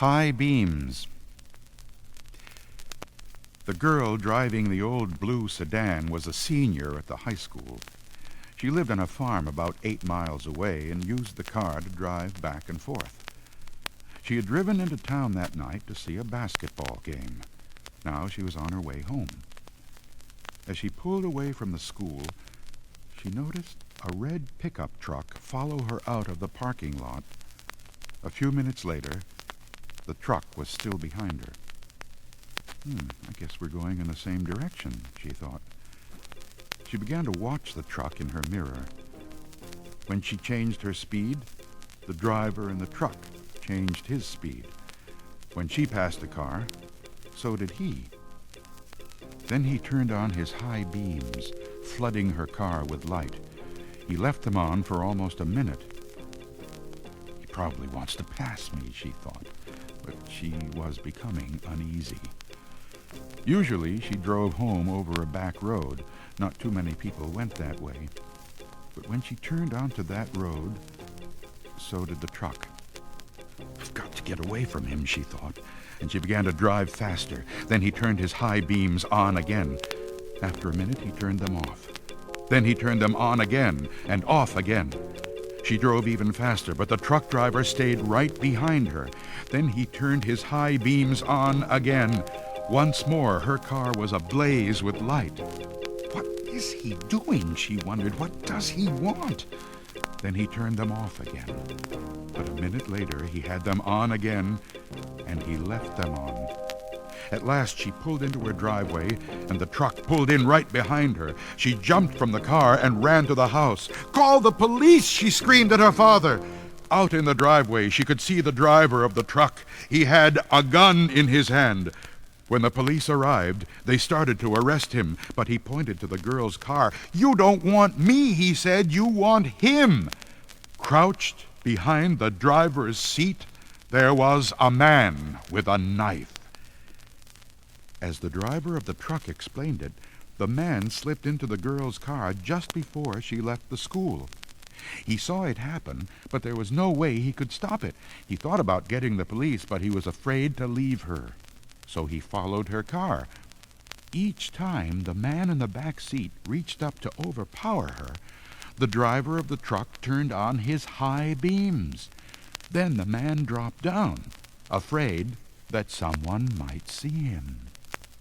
High beams. The girl driving the old blue sedan was a senior at the high school. She lived on a farm about 8 miles away and used the car to drive back and forth. She had driven into town that night to see a basketball game. Now she was on her way home. As she pulled away from the school, she noticed a red pickup truck follow her out of the parking lot. A few minutes later, the truck was still behind her. I guess we're going in the same direction, she thought. She began to watch the truck in her mirror. When she changed her speed, the driver in the truck changed his speed. When she passed the car, so did he. Then he turned on his high beams, flooding her car with light. He left them on for almost a minute. He probably wants to pass me, she thought, but she was becoming uneasy. Usually she drove home over a back road. Not too many people went that way. But when she turned onto that road, so did the truck. I've got to get away from him, she thought, and she began to drive faster. Then he turned his high beams on again. After a minute, he turned them off. Then he turned them on again and off again. She drove even faster, but the truck driver stayed right behind her. Then he turned his high beams on again. Once more, her car was ablaze with light. What is he doing, she wondered. What does he want? Then he turned them off again. But a minute later, he had them on again, and he left them on. At last, she pulled into her driveway, and the truck pulled in right behind her. She jumped from the car and ran to the house. "Call the police!" she screamed at her father. Out in the driveway, she could see the driver of the truck. He had a gun in his hand. When the police arrived, they started to arrest him, but he pointed to the girl's car. "You don't want me," he said. "You want him." Crouched behind the driver's seat, there was a man with a knife. As the driver of the truck explained it, the man slipped into the girl's car just before she left the school. He saw it happen, but there was no way he could stop it. He thought about getting the police, but he was afraid to leave her. So he followed her car. Each time the man in the back seat reached up to overpower her, the driver of the truck turned on his high beams. Then the man dropped down, afraid that someone might see him.